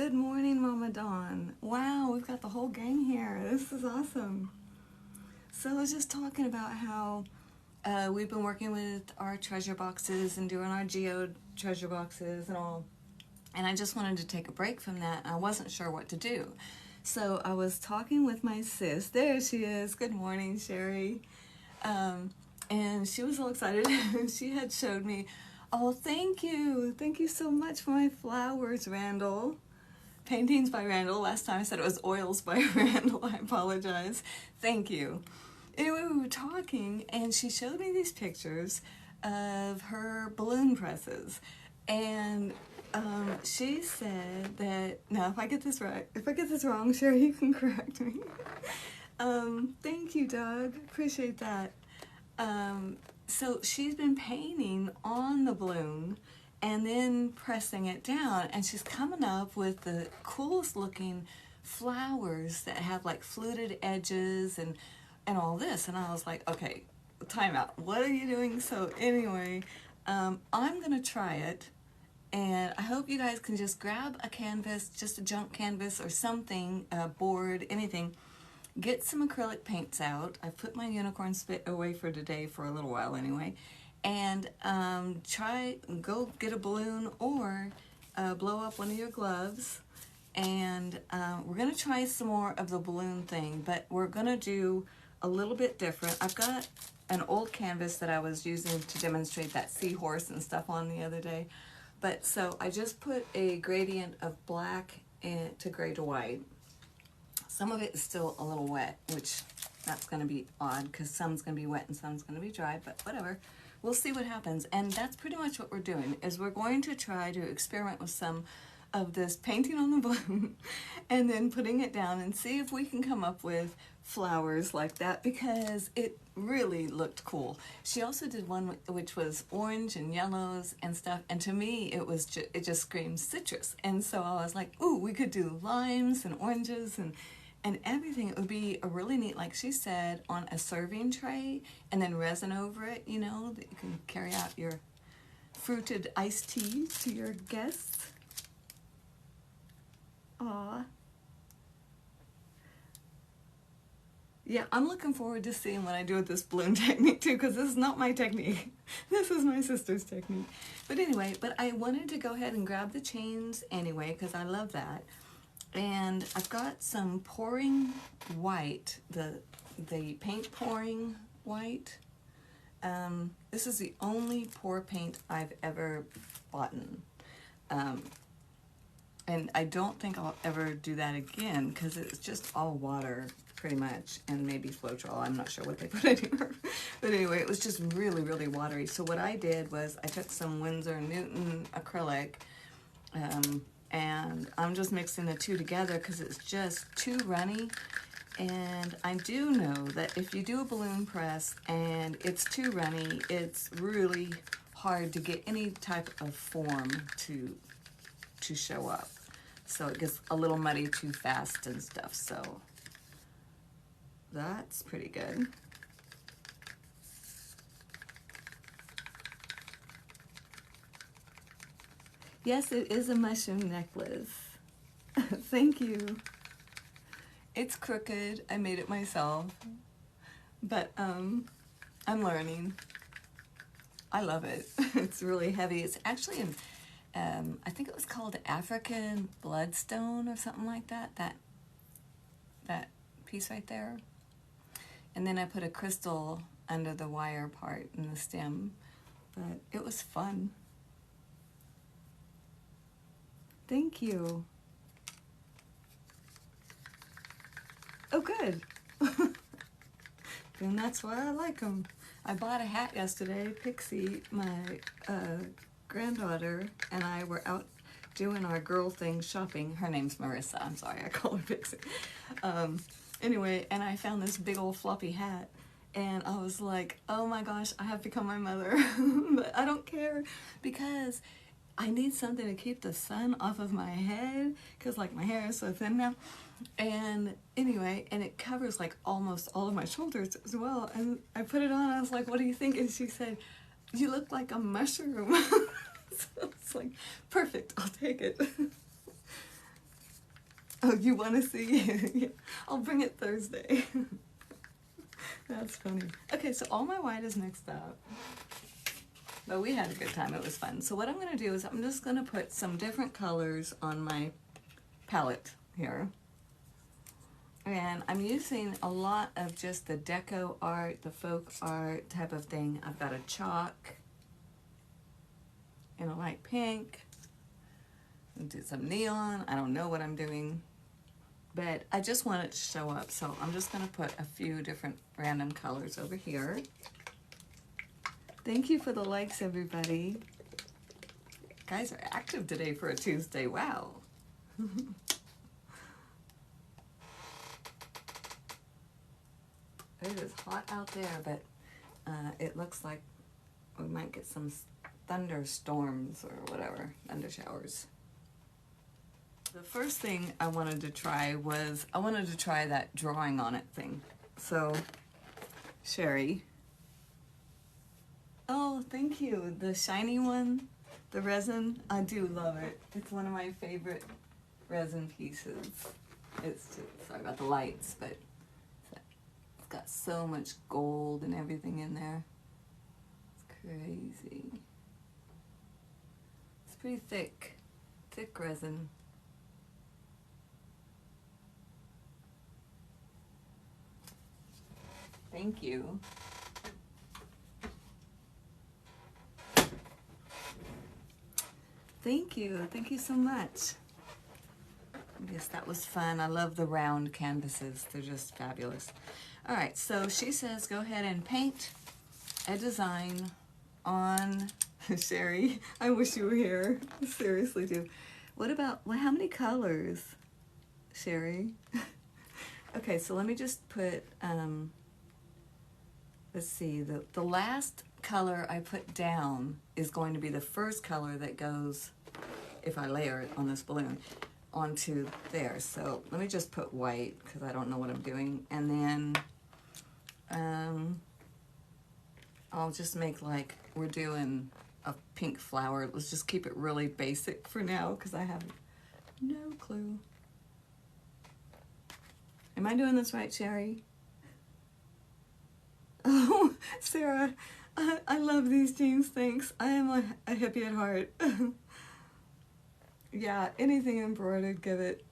Good morning, Mama Dawn. Wow, we've got the whole gang here. This is awesome. So I was just talking about how we've been working with our treasure boxes and doing our geo treasure boxes and all. And I just wanted to take a break from that. I wasn't sure what to do. So I was talking with my sis. There she is. Good morning, Sherry. And she was all excited. She had showed me, oh, thank you. Thank you so much for my flowers, Randall. Paintings by Randall. Last time I said it was oils by Randall. I apologize. Thank you. Anyway, we were talking, and she showed me these pictures of her balloon presses. And she said that, now if I get this right, if I get this wrong, Sherry, you can correct me. Thank you, Doug. Appreciate that. So she's been painting on the balloon and then pressing it down, and she's coming up with the coolest looking flowers that have like fluted edges and all this. And I was like, okay, time out. What are you doing? So anyway, I'm gonna try it, and I hope you guys can just grab a canvas, just a junk canvas or something, a board, anything. Get some acrylic paints out. I've put my unicorn spit away for today for a little while anyway. And go get a balloon or blow up one of your gloves. And we're going to try some more of the balloon thing, but we're going to do a little bit different. I've got an old canvas that I was using to demonstrate that seahorse and stuff on the other day. But so I just put a gradient of black to gray to white. Some of it is still a little wet, which that's going to be odd because some's going to be wet and some's going to be dry, but whatever. We'll see what happens. And that's pretty much what we're doing, is we're going to try to experiment with some of this painting on the balloon and then putting it down and see if we can come up with flowers like that, because it really looked cool. She also did one which was orange and yellows and stuff, and to me it just screamed citrus. And so I was like, ooh, we could do limes and oranges and everything. It would be a really neat, like she said, on a serving tray, and then resin over it, you know, that you can carry out your fruited iced tea to your guests. Aw. Yeah, I'm looking forward to seeing what I do with this balloon technique too, because this is not my technique. This is my sister's technique. But anyway, I wanted to go ahead and grab the chains anyway, because I love that. And I've got some pouring white, the paint pouring white. This is the only pour paint I've ever bought. And I don't think I'll ever do that again, because it's just all water pretty much, and maybe Floetrol. I'm not sure what they put anywhere. But anyway, it was just really, really watery. So what I did was I took some Winsor Newton acrylic, and I'm just mixing the two together because it's just too runny. And I do know that if you do a balloon press and it's too runny, it's really hard to get any type of form to show up. So it gets a little muddy too fast and stuff. So that's pretty good. Yes, it is a mushroom necklace. Thank you. It's crooked. I made it myself. But I'm learning. I love it. It's really heavy. It's actually in, I think it was called African Bloodstone or something like that. That piece right there. And then I put a crystal under the wire part in the stem. But it was fun. Thank you. Oh, good. And that's why I like them. I bought a hat yesterday. Pixie, my granddaughter, and I were out doing our girl thing shopping. Her name's Marissa. I'm sorry, I call her Pixie. Anyway, and I found this big old floppy hat. And I was like, oh my gosh, I have become my mother. But I don't care, because I need something to keep the sun off of my head, because like my hair is so thin now. And anyway, and it covers like almost all of my shoulders as well. And I put it on, I was like, what do you think? And she said, you look like a mushroom. So it's like, perfect, I'll take it. Oh, you want to see? Yeah. I'll bring it Thursday. That's funny. Okay, so all my white is mixed up. But we had a good time. It was fun. So what I'm going to do is I'm just going to put some different colors on my palette here. And I'm using a lot of just the deco art, the folk art type of thing. I've got a chalk in a light pink. I'll do some neon. I don't know what I'm doing, but I just want it to show up. So I'm just going to put a few different random colors over here. Thank you for the likes, everybody. Guys are active today for a Tuesday. Wow. It is hot out there, but it looks like we might get some thunderstorms or whatever, thunder showers. The first thing I wanted to try was, I wanted to try that drawing on it thing. So, Sherry. Oh, thank you. The shiny one, the resin, I do love it. It's one of my favorite resin pieces. It's just, sorry about the lights, but it's got so much gold and everything in there. It's crazy. It's pretty thick resin. Thank you. Thank you so much. Yes, that was fun. I love the round canvases. They're just fabulous. All right, so she says go ahead and paint a design on Sherry. I wish you were here. I seriously do. What about, well, how many colors, Sherry? Okay, so let me just put, let's see, the last color I put down is going to be the first color that goes, if I layer it on this balloon, onto there. So let me just put white because I don't know what I'm doing. And then I'll just make like we're doing a pink flower. Let's just keep it really basic for now because I have no clue. Am I doing this right, Sherry? Oh, Sarah, I love these jeans, thanks. I am a hippie at heart. Yeah, anything embroidered, give it.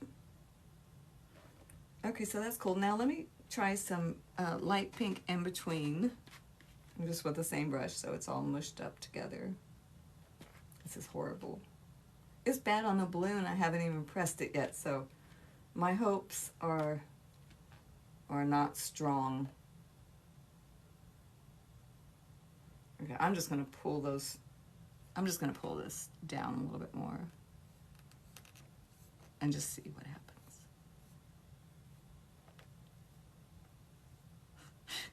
Okay, so that's cool. Now let me try some light pink in between. I'm just with the same brush, so it's all mushed up together. This is horrible. It's bad on the balloon. I haven't even pressed it yet, so my hopes are not strong. Okay, I'm just gonna pull this down a little bit more and just see what happens.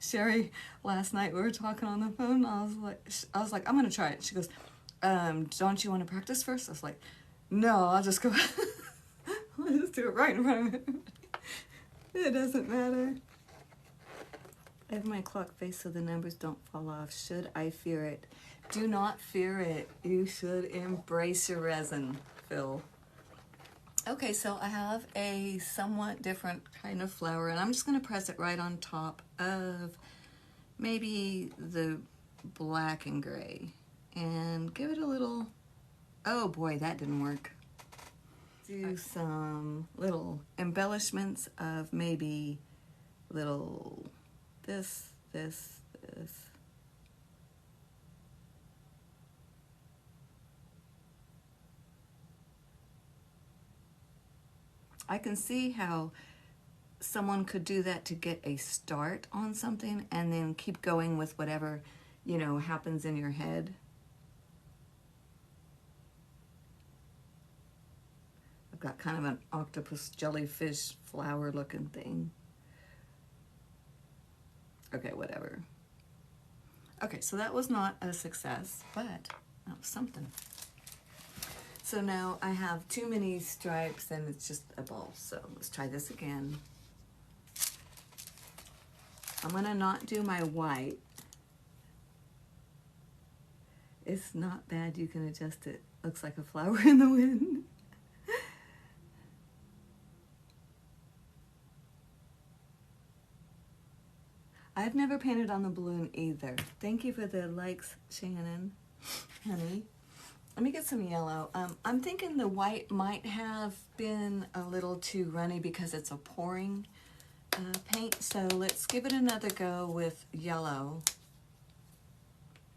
Sherry, last night we were talking on the phone. I was like, I'm gonna try it. She goes, don't you want to practice first? I was like, no, I'll just go. I'll just do it right in front of it. It doesn't matter. I have my clock face so the numbers don't fall off. Should I fear it? Do not fear it. You should embrace your resin, Phil. Okay, so I have a somewhat different kind of flower, and I'm just going to press it right on top of maybe the black and gray. And give it a little... Oh boy, that didn't work. Do some little embellishments of maybe little... this. I can see how someone could do that to get a start on something and then keep going with whatever, you know, happens in your head. I've got kind of an octopus jellyfish flower looking thing. Okay, whatever. Okay, so that was not a success, but that was something. So now I have too many stripes and it's just a ball. So let's try this again. I'm gonna not do my white. It's not bad, you can adjust it. Looks like a flower in the wind. I've never painted on the balloon either. Thank you for the likes, Shannon, honey. Let me get some yellow. I'm thinking the white might have been a little too runny because it's a pouring paint. So let's give it another go with yellow,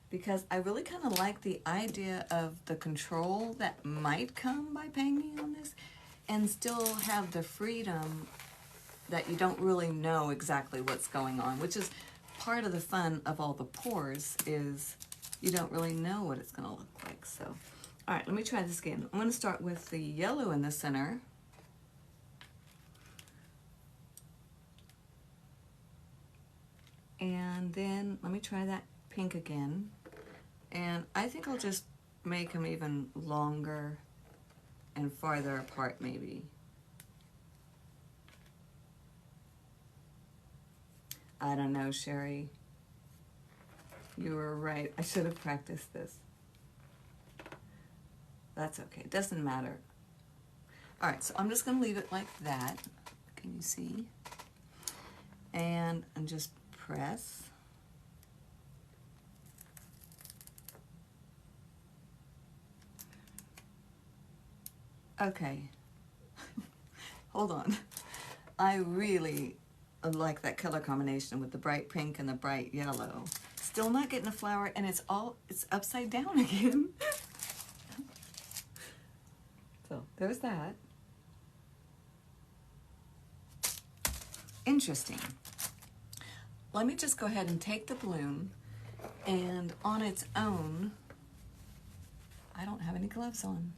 because I really kind of like the idea of the control that might come by painting on this and still have the freedom that you don't really know exactly what's going on, which is part of the fun of all the pours, is you don't really know what it's gonna look like. So, all right, let me try this again. I'm gonna start with the yellow in the center. And then let me try that pink again. And I think I'll just make them even longer and farther apart maybe. I don't know, Sherry. You were right. I should have practiced this. That's okay. It doesn't matter. All right, so I'm just going to leave it like that. Can you see? And just press. Okay. Hold on. I really like that color combination with the bright pink and the bright yellow. Still not getting a flower, and it's upside down again. So there's that. Interesting. Let me just go ahead and take the balloon, and on its own, I don't have any gloves on,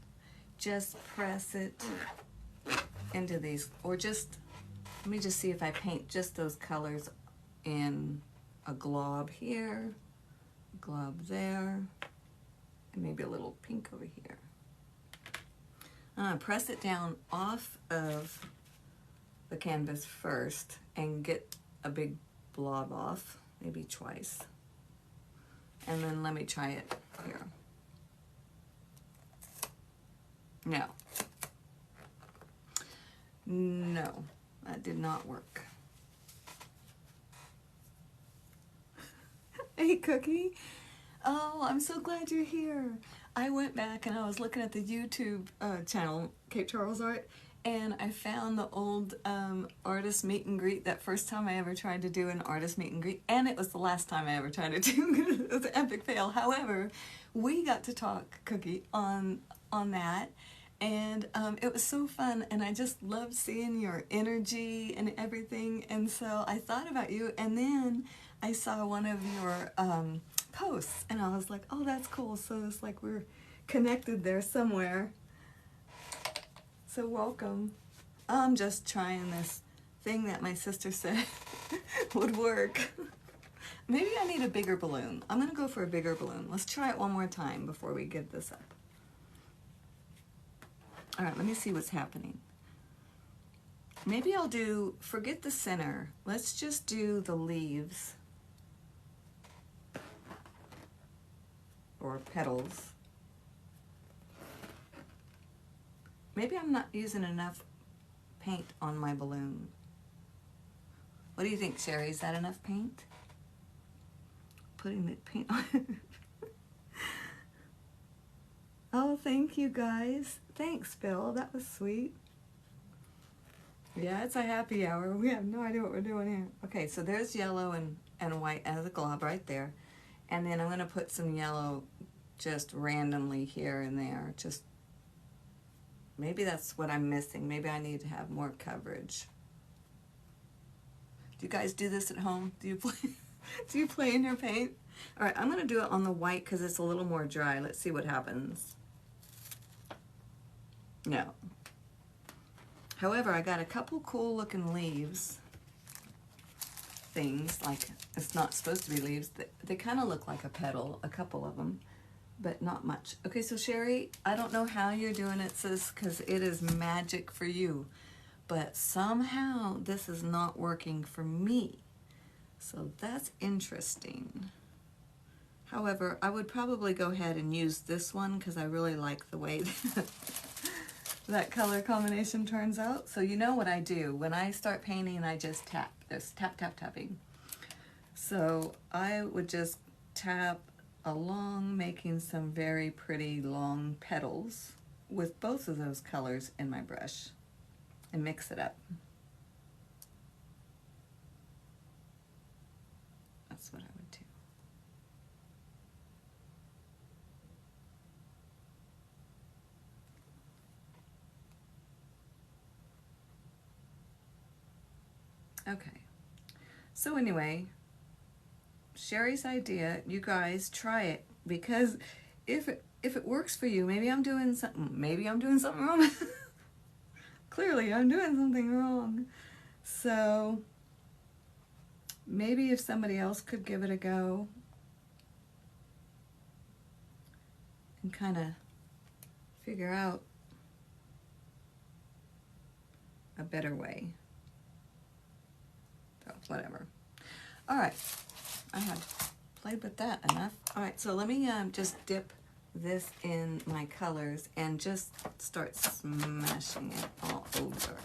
just press it into these, or just, let me just see if I paint just those colors in a glob here, a glob there, and maybe a little pink over here. I'm gonna press it down off of the canvas first and get a big blob off, maybe twice. And then let me try it here. No. No, that did not work. Hey, Cookie. Oh, I'm so glad you're here. I went back and I was looking at the YouTube channel, Cape Charles Art, and I found the old artist meet and greet, that first time I ever tried to do an artist meet and greet, and it was the last time I ever tried to do it. It was an epic fail. However, we got to talk, Cookie, on that, and it was so fun, and I just loved seeing your energy and everything, and so I thought about you, and then I saw one of your posts, and I was like, oh, that's cool. So it's like we're connected there somewhere. So welcome. I'm just trying this thing that my sister said would work. Maybe I need a bigger balloon. I'm gonna go for a bigger balloon. Let's try it one more time before we get this up. All right, let me see what's happening. Maybe I'll do, forget the center. Let's just do the leaves. Or petals. Maybe I'm not using enough paint on my balloon. What do you think, Sherry? Is that enough paint? Putting the paint on. Oh, thank you guys. Thanks, Bill. That was sweet. Yeah, it's a happy hour. We have no idea what we're doing here. Okay, so there's yellow and white as a glob right there. And then I'm going to put some yellow just randomly here and there. Just maybe that's what I'm missing. Maybe I need to have more coverage. Do you guys do this at home? Do you play? Do you play in your paint? All right, I'm going to do it on the white because it's a little more dry. Let's see what happens. No. However, I got a couple cool looking leaves. Things like, it's not supposed to be leaves. They kind of look like a petal, a couple of them, but not much. Okay, so Sherry, I don't know how you're doing it, sis, because it is magic for you, but somehow this is not working for me. So that's interesting. However, I would probably go ahead and use this one because I really like the way that color combination turns out. So you know what I do. When I start painting, I just tap. There's tap, tap, tapping. So I would just tap along, making some very pretty long petals with both of those colors in my brush and mix it up. That's what I would do. Okay, so anyway, Sherry's idea, you guys try it, because if it works for you, maybe I'm doing something wrong. Clearly I'm doing something wrong. So maybe if somebody else could give it a go and kind of figure out a better way. So whatever. All right, I have played with that enough. All right, so let me just dip this in my colors and just start smashing it all over.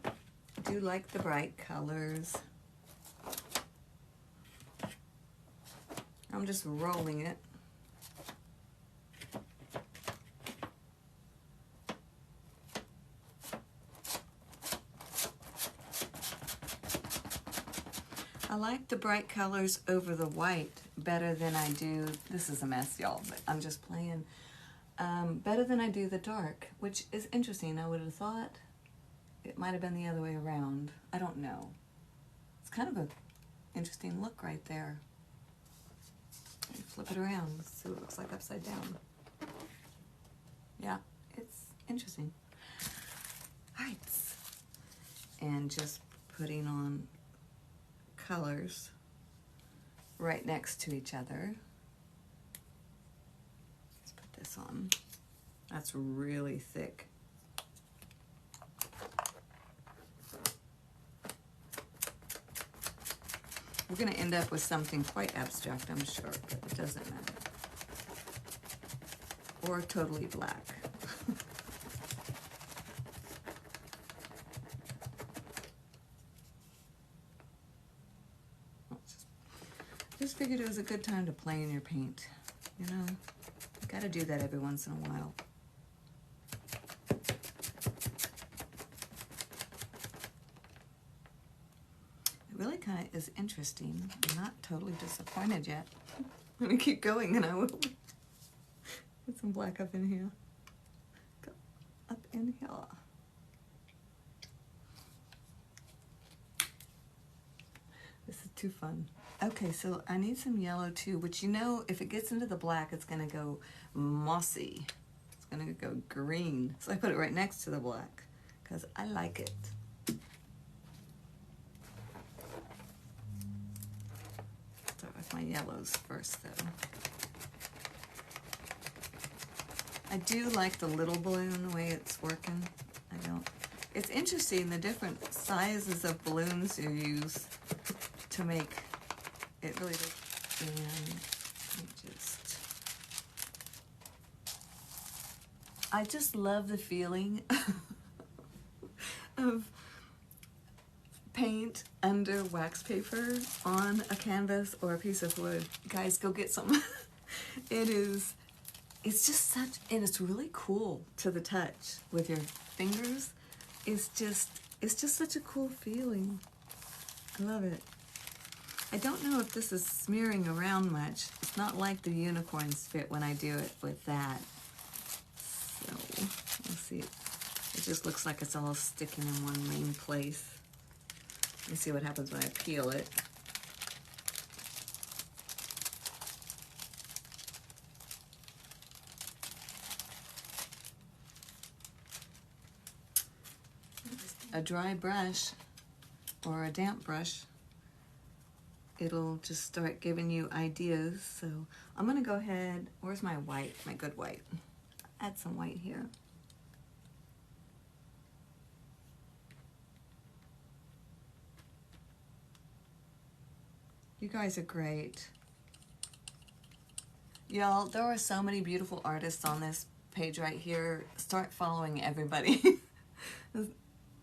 I do like the bright colors. I'm just rolling it. I like the bright colors over the white better than I do, this is a mess y'all, but I'm just playing, better than I do the dark, which is interesting. I would have thought it might have been the other way around. I don't know. It's kind of an interesting look right there. Flip it around, see what it looks like upside down. Yeah, it's interesting. All right, and just putting on colors right next to each other. Let's put this on. That's really thick. We're going to end up with something quite abstract, I'm sure, but it doesn't matter. Or totally black. Just figured it was a good time to play in your paint. You know, you gotta do that every once in a while. It really kind of is interesting. I'm not totally disappointed yet. I'm gonna keep going and I will. Get some black up in here. Go up in here. This is too fun. Okay, so I need some yellow too, which, you know, if it gets into the black, it's gonna go mossy. It's gonna go green. So I put it right next to the black because I like it. Start with my yellows first though. I do like the little balloon, the way it's working. It's interesting the different sizes of balloons you use to make it really does. And I just love the feeling of paint under wax paper on a canvas or a piece of wood. Guys, go get some. It's just such, and it's really cool to the touch with your fingers. It's just such a cool feeling. I love it. I don't know if this is smearing around much. It's not like the unicorns fit when I do it with that. So, we'll see. It just looks like it's all sticking in one main place. Let me see what happens when I peel it. A dry brush or a damp brush, it'll just start giving you ideas. So I'm gonna go ahead, where's my white, my good white? Add some white here. You guys are great. Y'all, there are so many beautiful artists on this page right here. Start following everybody.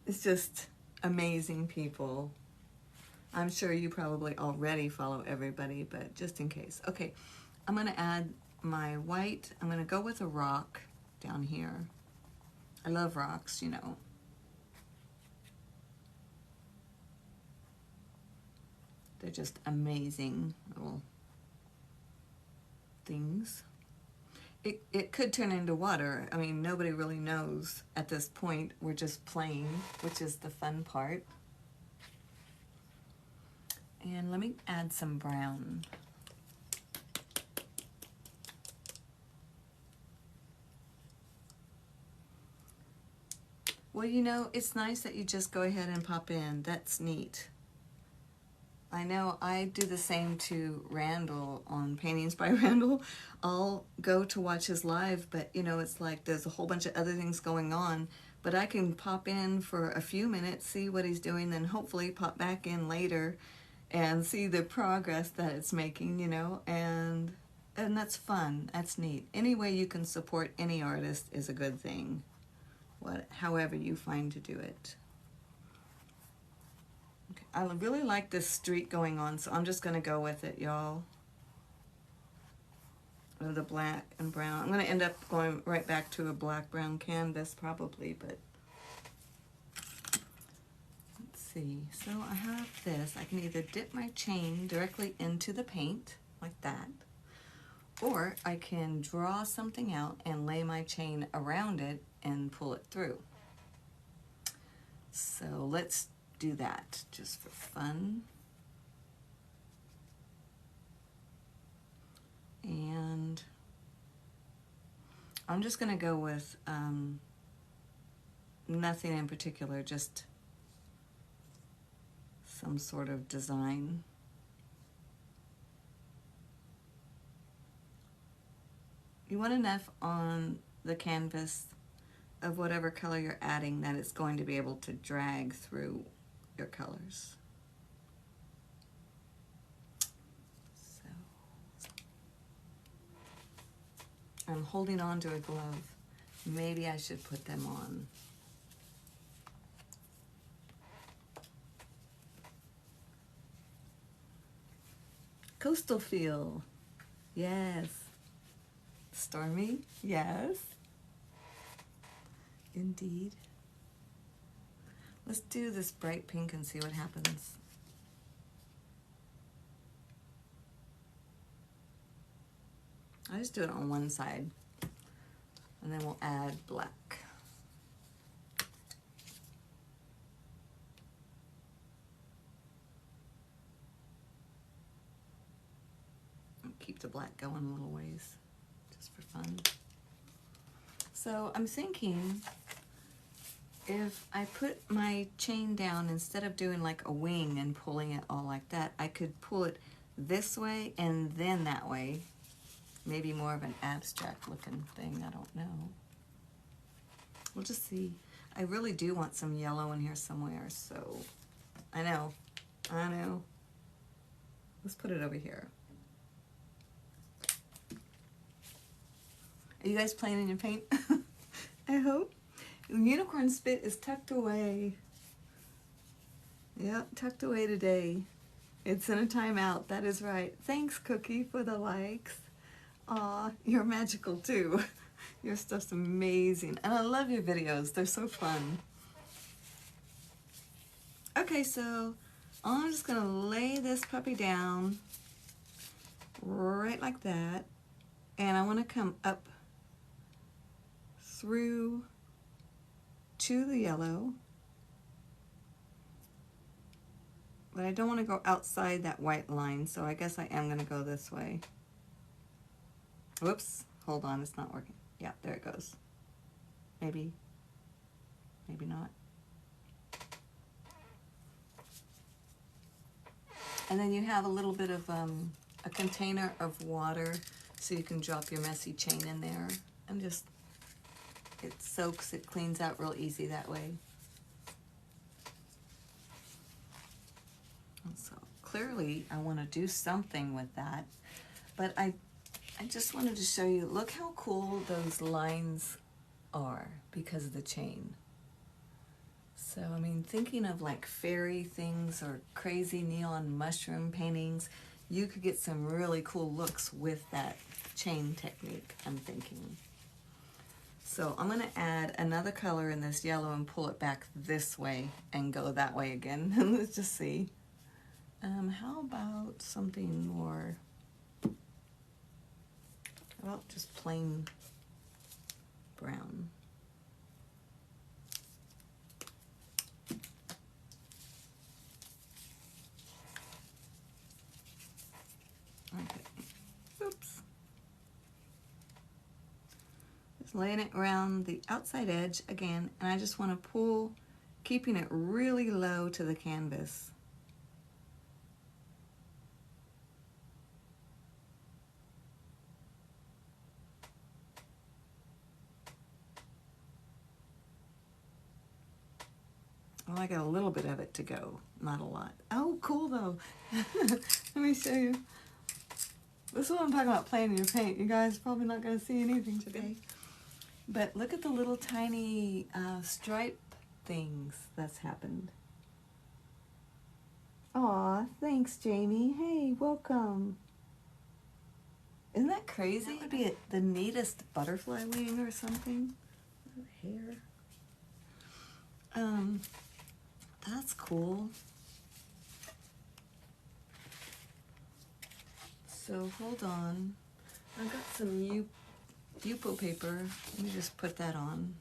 It's just, amazing people. I'm sure you probably already follow everybody, but just in case. Okay, I'm going to add my white. I'm going to go with a rock down here. I love rocks, you know. They're just amazing little things. It could turn into water. I mean, nobody really knows at this point. We're just playing, which is the fun part. And let me add some brown. Well, you know, it's nice that you just go ahead and pop in. That's neat. I know I do the same to Randall on Paintings by Randall. I'll go to watch his live, but you know, it's like there's a whole bunch of other things going on, but I can pop in for a few minutes, see what he's doing, then hopefully pop back in later and see the progress that it's making, you know, and that's fun. That's neat. Any way you can support any artist is a good thing, however you find to do it. Okay, I really like this streak going on, so I'm just going to go with it, y'all. The black and brown. I'm going to end up going right back to a black-brown canvas probably, but let's see. So I have this. I can either dip my chain directly into the paint, like that, or I can draw something out and lay my chain around it and pull it through. So let's do that just for fun. And I'm just going to go with nothing in particular, just some sort of design. You want enough on the canvas of whatever color you're adding that it's going to be able to drag through your colors. So I'm holding on to a glove. Maybe I should put them on. Coastal feel. Yes. Stormy. Yes. Indeed. Let's do this bright pink and see what happens. I just do it on one side, and then we'll add black. Keep the black going a little ways, just for fun. So I'm thinking if I put my chain down, instead of doing like a wing and pulling it all like that, I could pull it this way and then that way. Maybe more of an abstract looking thing, I don't know. We'll just see. I really do want some yellow in here somewhere, so I know. Let's put it over here. Are you guys playing in your paint? I hope. Unicorn Spit is tucked away. Yeah, tucked away today. It's in a timeout, that is right. Thanks, Cookie, for the likes. Aw, you're magical too. Your stuff's amazing. And I love your videos, they're so fun. Okay, so I'm just gonna lay this puppy down right like that. And I wanna come up through to the yellow. But I don't want to go outside that white line, so I guess I am going to go this way. Whoops, hold on, it's not working. Yeah, there it goes. Maybe not. And then you have a little bit of a container of water, so you can drop your messy chain in there and just, it soaks, it cleans out real easy that way. And so clearly I want to do something with that, but I just wanted to show you, look how cool those lines are because of the chain. So, I mean, thinking of like fairy things or crazy neon mushroom paintings, you could get some really cool looks with that chain technique, I'm thinking. So I'm going to add another color in this yellow and pull it back this way and go that way again. Let's just see. How about something more, how about just plain brown? Okay, oops. Just laying it around the outside edge again, and I just want to pull, keeping it really low to the canvas. Well, I got a little bit of it to go, not a lot. Oh, cool though. Let me show you. This is what I'm talking about, playing in your paint. You guys are probably not going to see anything today. But look at the little tiny stripe things that's happened. Aw, thanks, Jamie. Hey, welcome. Isn't that crazy? That would be the neatest butterfly wing or something. Hair. That's cool. So hold on. I've got some Yupo paper. Let me just put that on.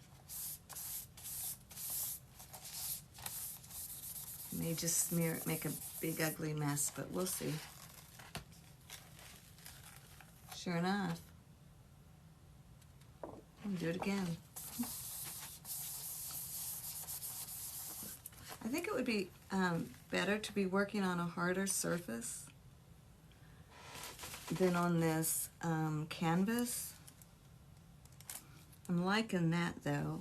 May just smear it, make a big ugly mess, but we'll see. Sure enough. I'll do it again. I think it would be better to be working on a harder surface than on this canvas. I'm liking that though.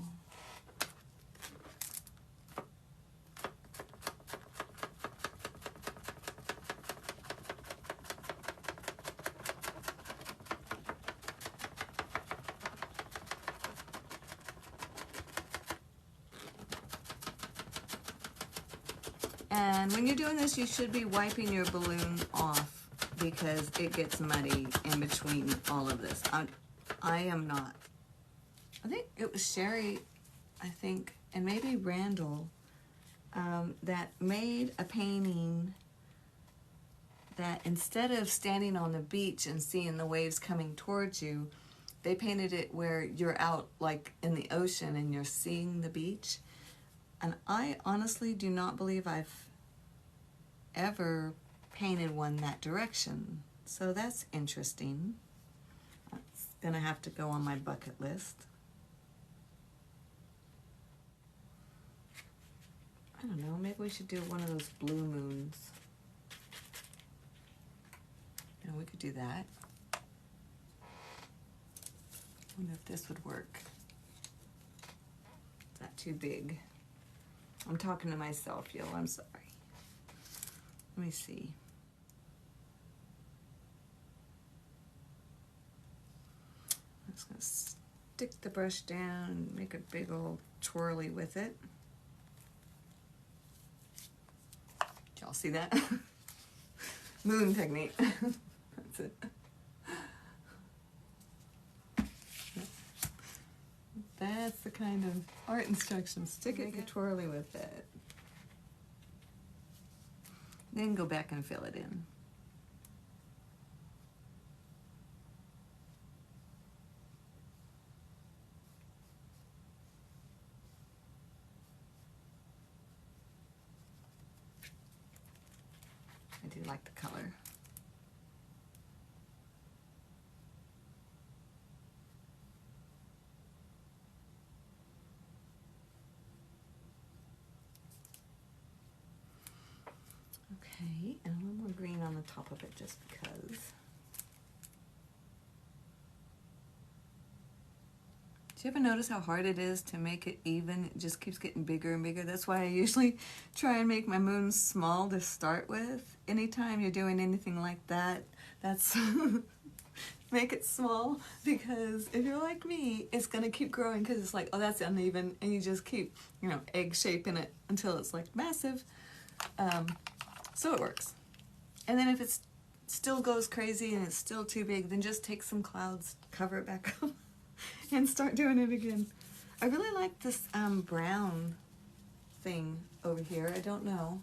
And when you're doing this, you should be wiping your balloon off because it gets muddy in between all of this. I am not. I think it was Sherry, I think, and maybe Randall, that made a painting that instead of standing on the beach and seeing the waves coming towards you, they painted it where you're out like in the ocean and you're seeing the beach. And I honestly do not believe I've ever painted one that direction. So that's interesting. That's gonna have to go on my bucket list. I don't know, maybe we should do one of those blue moons. And we could do that. I wonder if this would work. Is that too big? I'm talking to myself, yo, I'm sorry. Let me see. I'm just gonna stick the brush down and make a big old twirly with it. Did y'all see that? Moon technique. That's it. That's the kind of art instructions. Stick it, get twirly with it. Then go back and fill it in. I do like the color. Okay, and a little more green on the top of it just because. Do you ever notice how hard it is to make it even? It just keeps getting bigger and bigger. That's why I usually try and make my moons small to start with. Anytime you're doing anything like that, that's make it small, because if you're like me, it's gonna keep growing because it's like, oh, that's uneven, and you just keep, you know, egg shaping it until it's like massive. So it works. And then if it still goes crazy and it's still too big, then just take some clouds, cover it back up, and start doing it again. I really like this brown thing over here. I don't know.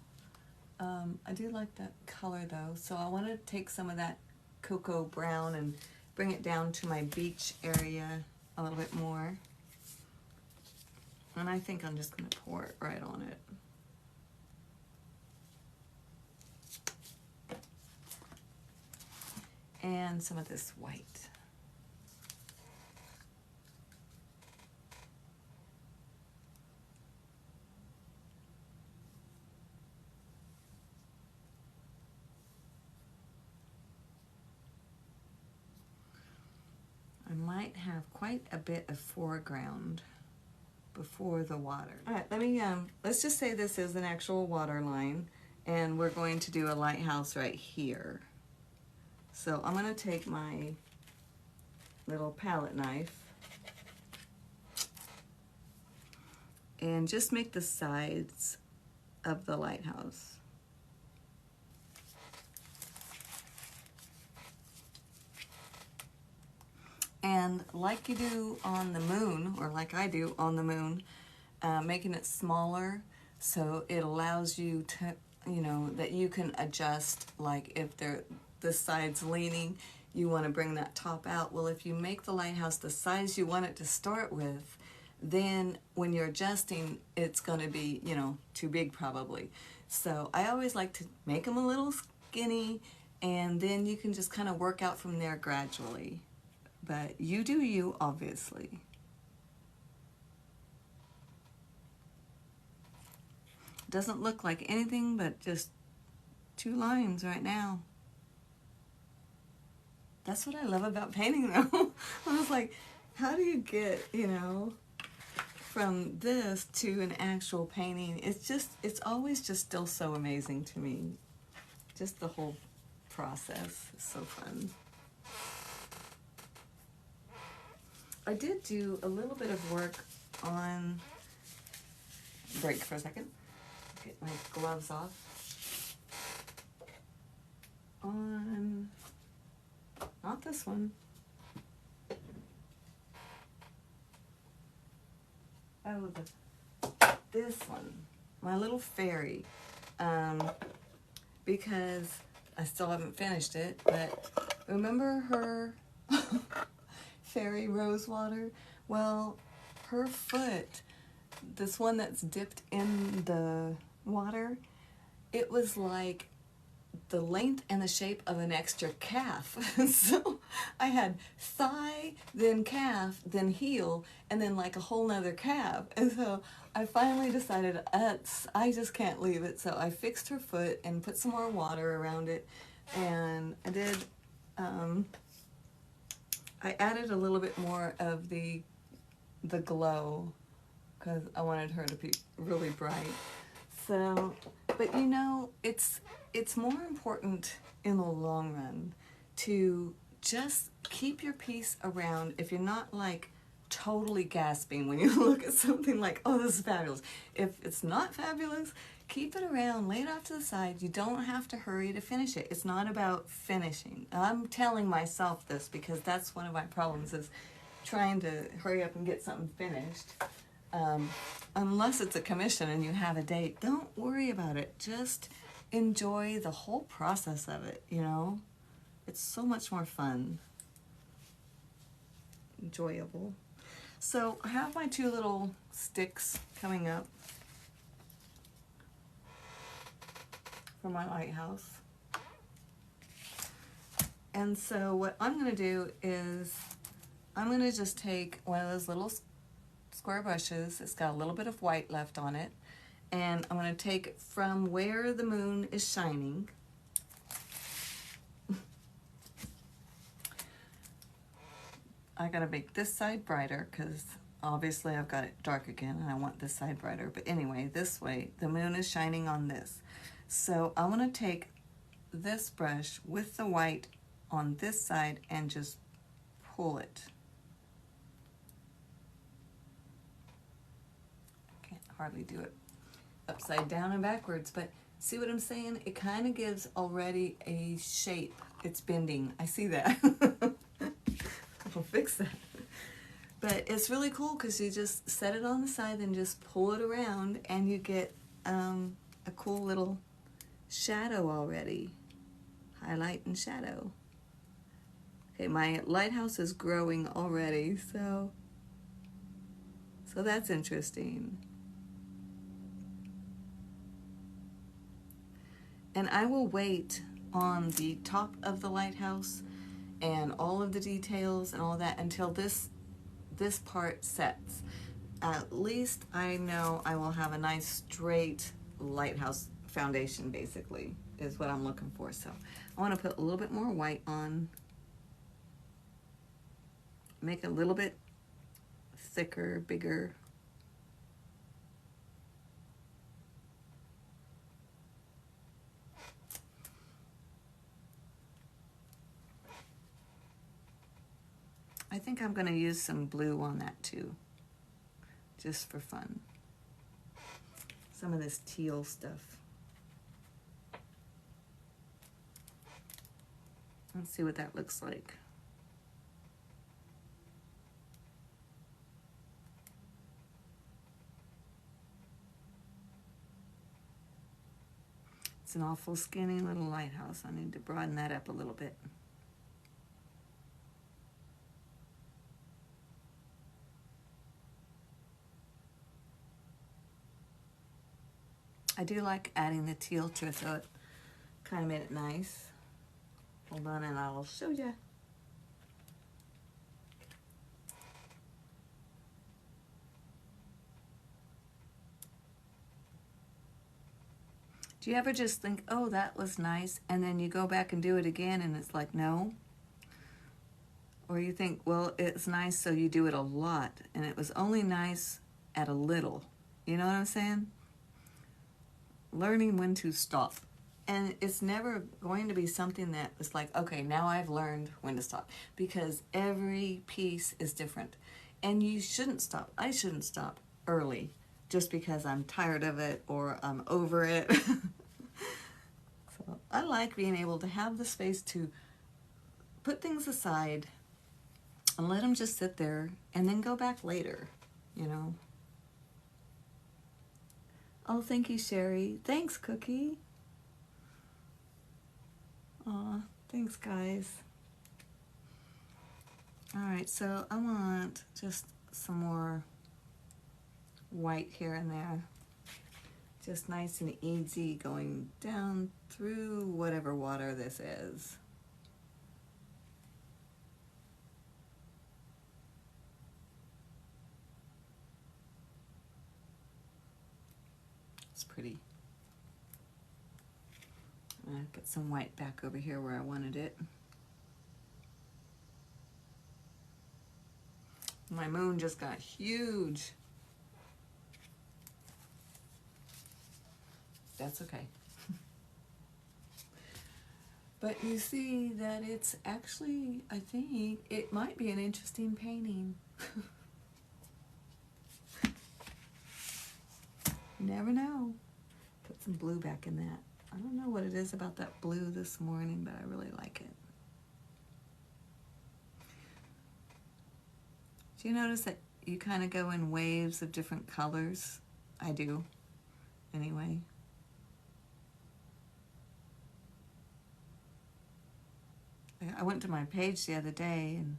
I do like that color though, so I want to take some of that cocoa brown and bring it down to my beach area a little bit more. And I think I'm just going to pour it right on it. And some of this white. I might have quite a bit of foreground before the water. All right, let's just say this is an actual water line, and we're going to do a lighthouse right here. So I'm going to take my little palette knife and just make the sides of the lighthouse. And like you do on the moon, or like I do on the moon, making it smaller so it allows you to, you know, that you can adjust, like if the side's leaning, you want to bring that top out. Well, if you make the lighthouse the size you want it to start with, then when you're adjusting, it's going to be, you know, too big probably. So I always like to make them a little skinny, and then you can just kind of work out from there gradually. But you do you, obviously. Doesn't look like anything but just 2 lines right now. That's what I love about painting though. I was like, how do you get, you know, from this to an actual painting? It's always just still so amazing to me. Just the whole process is so fun. I did do a little bit of work on, break for a second, get my gloves off, on, not this one, oh, this one, my little fairy, because I still haven't finished it, but remember her fairy Rosewater? Well, her foot, this one that's dipped in the water, it was like the length and the shape of an extra calf. So I had thigh, then calf, then heel, and then like a whole nother calf. And so I finally decided I just can't leave it. So I fixed her foot and put some more water around it, and I did I added a little bit more of the glow because I wanted her to be really bright. So, but you know, it's more important in the long run to just keep your piece around. If you're not like totally gasping when you look at something like, oh, this is fabulous. If it's not fabulous, keep it around, lay it off to the side. You don't have to hurry to finish it. It's not about finishing. I'm telling myself this because that's one of my problems, is trying to hurry up and get something finished. Unless it's a commission and you have a date, don't worry about it. Just enjoy the whole process of it, you know? It's so much more fun. Enjoyable. So I have my 2 little sticks coming up for my lighthouse. And so what I'm going to do is I'm going to just take one of those little square brushes. It's got a little bit of white left on it. And I'm going to take from where the moon is shining. I got to make this side brighter because obviously I've got it dark again and I want this side brighter. But anyway, this way, the moon is shining on this. So I want to take this brush with the white on this side and just pull it. I can't hardly do it upside down and backwards, but see what I'm saying? It kind of gives already a shape. It's bending. I see that. I'll fix that. But it's really cool because you just set it on the side and just pull it around and you get a cool little shadow already. Highlight and shadow. Okay, my lighthouse is growing already, so that's interesting. And I will wait on the top of the lighthouse and all of the details and all that until this part sets. At least I know I will have a nice straight lighthouse foundation, basically, is what I'm looking for. So I want to put a little bit more white on, make it a little bit thicker, bigger. I think I'm going to use some blue on that too, just for fun. Some of this teal stuff. Let's see what that looks like. It's an awful skinny little lighthouse. I need to broaden that up a little bit. I do like adding the teal to it, so it kind of made it nice. Hold on and I'll show you. Do you ever just think, oh, that was nice, and then you go back and do it again and it's like, no? Or you think, well, it's nice, so you do it a lot, and it was only nice at a little. You know what I'm saying? Learning when to stop. And it's never going to be something that is like, okay, now I've learned when to stop. Because every piece is different. And you shouldn't stop. I shouldn't stop early just because I'm tired of it or I'm over it. So I like being able to have the space to put things aside and let them just sit there and then go back later, you know. Oh, thank you, Sherry. Thanks, Cookie. Aw, thanks, guys. All right, so I want just some more white here and there. Just nice and easy going down through whatever water this is. It's pretty. I'm gonna get some white back over here where I wanted it. My moon just got huge. That's okay. But you see that it's actually, I think, it might be an interesting painting. You never know. Put some blue back in that. I don't know what it is about that blue this morning, but I really like it. Do you notice that you kind of go in waves of different colors? I do, anyway. I went to my page the other day and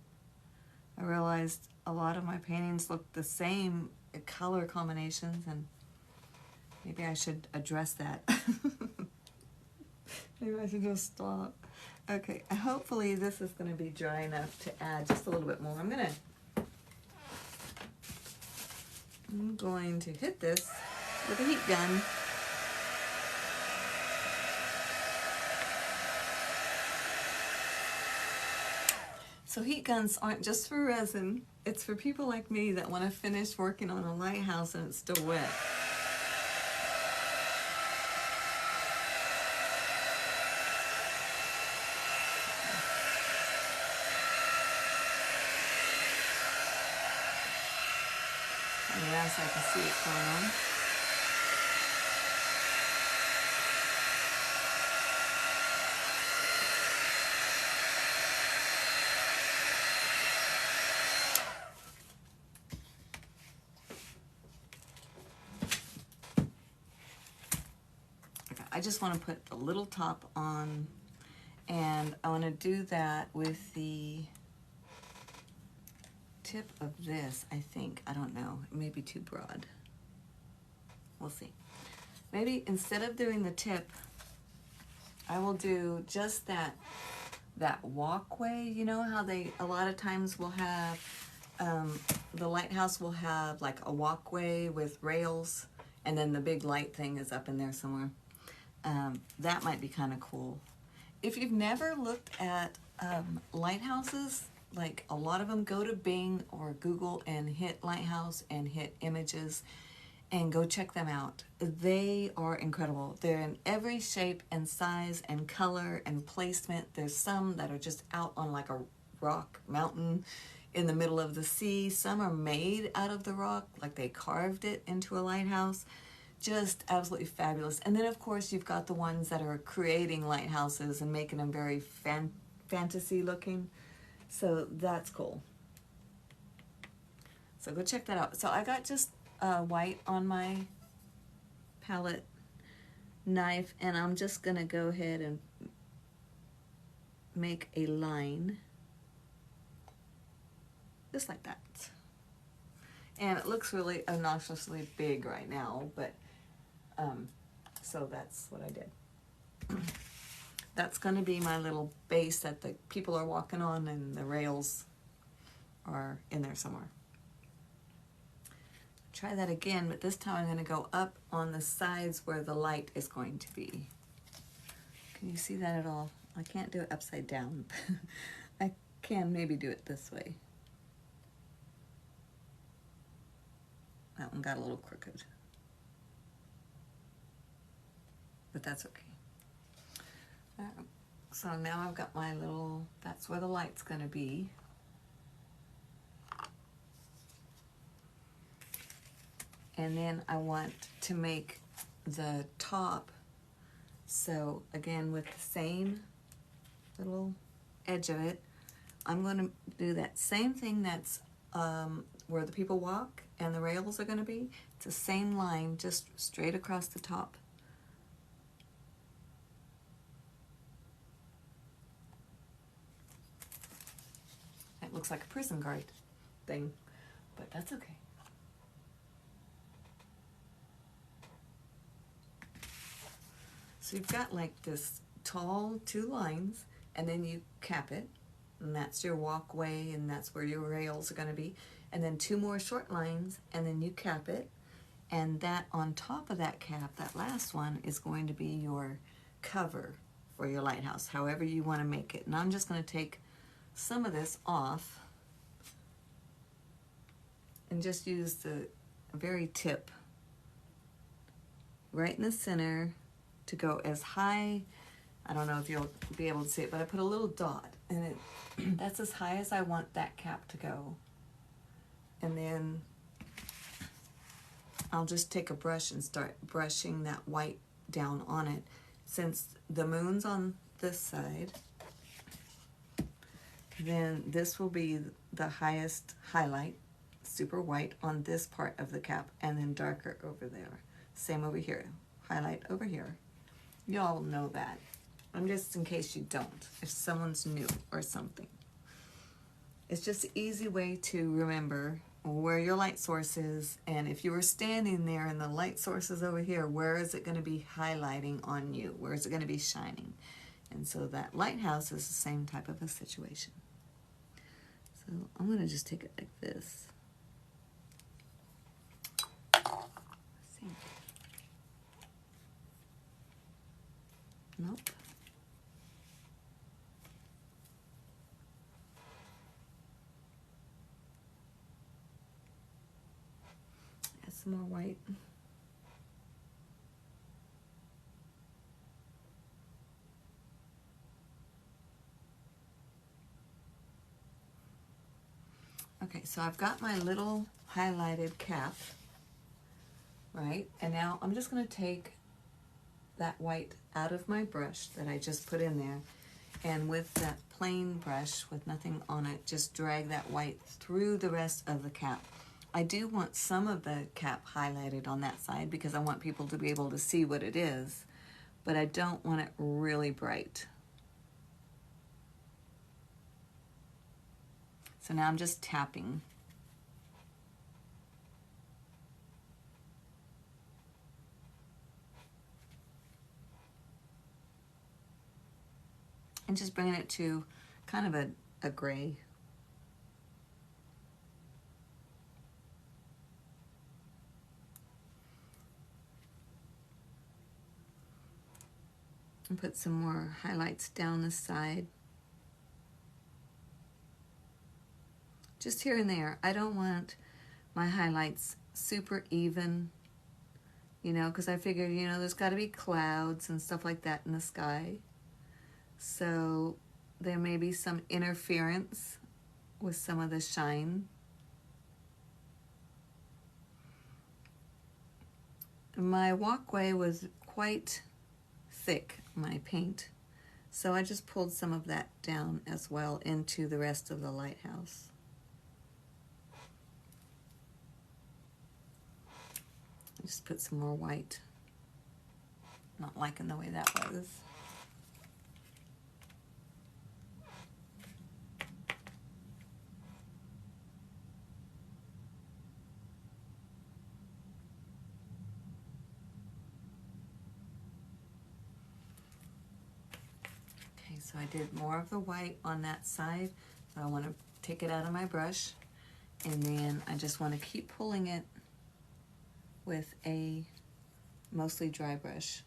I realized a lot of my paintings look the same color combinations, and maybe I should address that. Maybe I should just stop. Okay, hopefully this is going to be dry enough to add just a little bit more. I'm going to hit this with a heat gun. So heat guns aren't just for resin. It's for people like me that want to finish working on a lighthouse and it's still wet. around so I can see what's going on. Okay, I just want to put the little top on, and I want to do that with the tip of this, I think. I don't know. It may be too broad. We'll see. Maybe instead of doing the tip, I will do just that walkway. You know how they a lot of times will have the lighthouse will have like a walkway with rails, and then the big light thing is up in there somewhere. That might be kind of cool. If you've never looked at lighthouses, like a lot of them, go to Bing or Google and hit lighthouse and hit images and go check them out. They are incredible. They're in every shape and size and color and placement. There's some that are just out on like a rock mountain in the middle of the sea. Some are made out of the rock, like they carved it into a lighthouse. Just absolutely fabulous. And then of course you've got the ones that are creating lighthouses and making them very fantasy looking. So that's cool. So go check that out. So I got just white on my palette knife, and I'm just gonna go ahead and make a line just like that. And it looks really obnoxiously big right now, but so that's what I did. That's gonna be my little base that the people are walking on, and the rails are in there somewhere. Try that again, but this time I'm going to go up on the sides where the light is going to be. Can you see that at all? I can't do it upside down. I can maybe do it this way. That one got a little crooked, but that's okay. So now I've got my little, that's where the light's going to be. And then I want to make the top, so again with the same little edge of it, I'm going to do that same thing that's where the people walk and the rails are going to be. It's the same line, just straight across the top. It looks like a prison guard thing, but that's okay. So you've got like this tall two lines, and then you cap it, and that's your walkway, and that's where your rails are going to be. And then two more short lines, and then you cap it. And that on top of that cap, that last one, is going to be your cover for your lighthouse, however you want to make it. And I'm just going to take some of this off and just use the very tip right in the center to go as high. I don't know if you'll be able to see it, but I put a little dot, and it that's as high as I want that cap to go. And then I'll just take a brush and start brushing that white down on it. Since the moon's on this side, then this will be the highest highlight, super white on this part of the cap, and then darker over there. Same over here, highlight over here. You all know that. I'm just in case you don't, if someone's new or something. It's just an easy way to remember where your light source is, and if you were standing there and the light source is over here, where is it going to be highlighting on you? Where is it going to be shining? And so that lighthouse is the same type of a situation. So I'm going to just take it like this. Let's see. Nope. Add some more white. Okay, so I've got my little highlighted cap, right? And now I'm just going to take that white out of my brush that I just put in there, and with that plain brush with nothing on it, just drag that white through the rest of the cap. I do want some of the cap highlighted on that side because I want people to be able to see what it is, but I don't want it really bright. So now I'm just tapping. And just bringing it to kind of a gray. And put some more highlights down the side. Just here and there. I don't want my highlights super even, you know, because I figured, you know, there's got to be clouds and stuff like that in the sky. So there may be some interference with some of the shine. My walkway was quite thick, my paint, so I just pulled some of that down as well into the rest of the lighthouse. Just put some more white. Not liking the way that was. Okay, so I did more of the white on that side. So I want to take it out of my brush, and then I just want to keep pulling it with a mostly dry brush.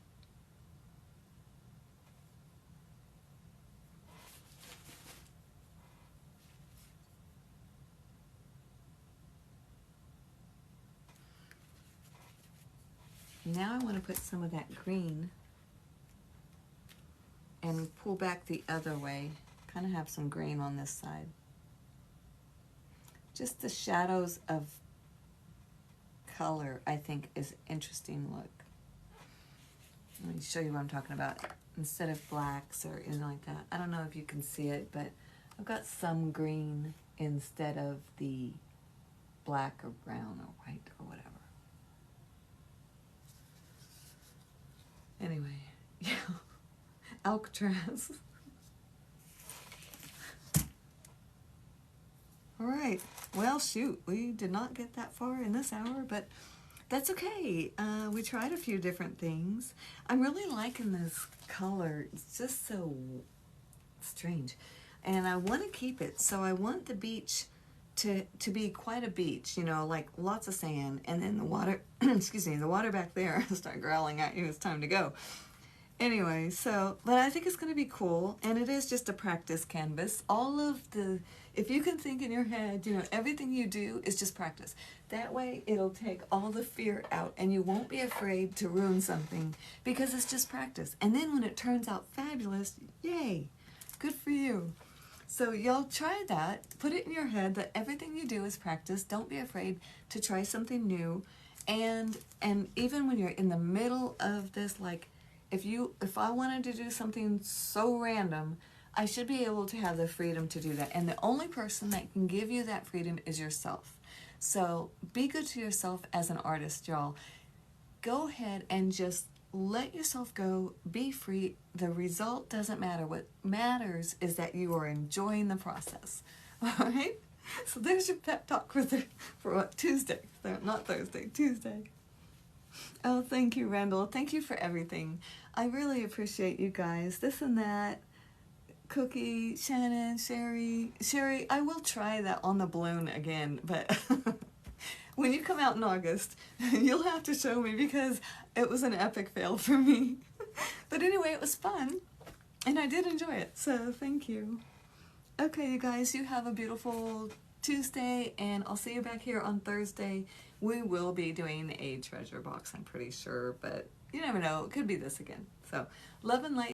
Now I want to put some of that green and pull back the other way. Kind of have some green on this side. Just the shadows of color, I think, is interesting look. Let me show you what I'm talking about. Instead of blacks or anything like that. I don't know if you can see it, but I've got some green instead of the black or brown or white or whatever. Anyway, yeah, Alcatraz. All right, well, shoot, we did not get that far in this hour, but that's okay. We tried a few different things. I'm really liking this color. It's just so strange. And I want to keep it, so I want the beach to be quite a beach, you know, like lots of sand, and then the water, excuse me, the water back there start growling at you, it's time to go. Anyway, so, but I think it's going to be cool, and it is just a practice canvas. All of the, if you can think in your head, you know, everything you do is just practice. That way it'll take all the fear out, and you won't be afraid to ruin something because it's just practice. And then when it turns out fabulous, yay, good for you. So y'all try that, put it in your head that everything you do is practice. Don't be afraid to try something new. And even when you're in the middle of this, like if I wanted to do something so random, I should be able to have the freedom to do that. And the only person that can give you that freedom is yourself. So be good to yourself as an artist, y'all. Go ahead and just let yourself go, be free. The result doesn't matter. What matters is that you are enjoying the process. All right? So there's your pep talk for what, Tuesday? Not Thursday, Tuesday. Oh, thank you, Randall. Thank you for everything. I really appreciate you guys. This and that. Cookie, Shannon, Sherry, I will try that on the balloon again, but when you come out in August, you'll have to show me because it was an epic fail for me. But anyway, it was fun, and I did enjoy it, so thank you. Okay, you guys, you have a beautiful Tuesday, and I'll see you back here on Thursday. We will be doing a treasure box, I'm pretty sure, but you never know. It could be this again. So, love and light.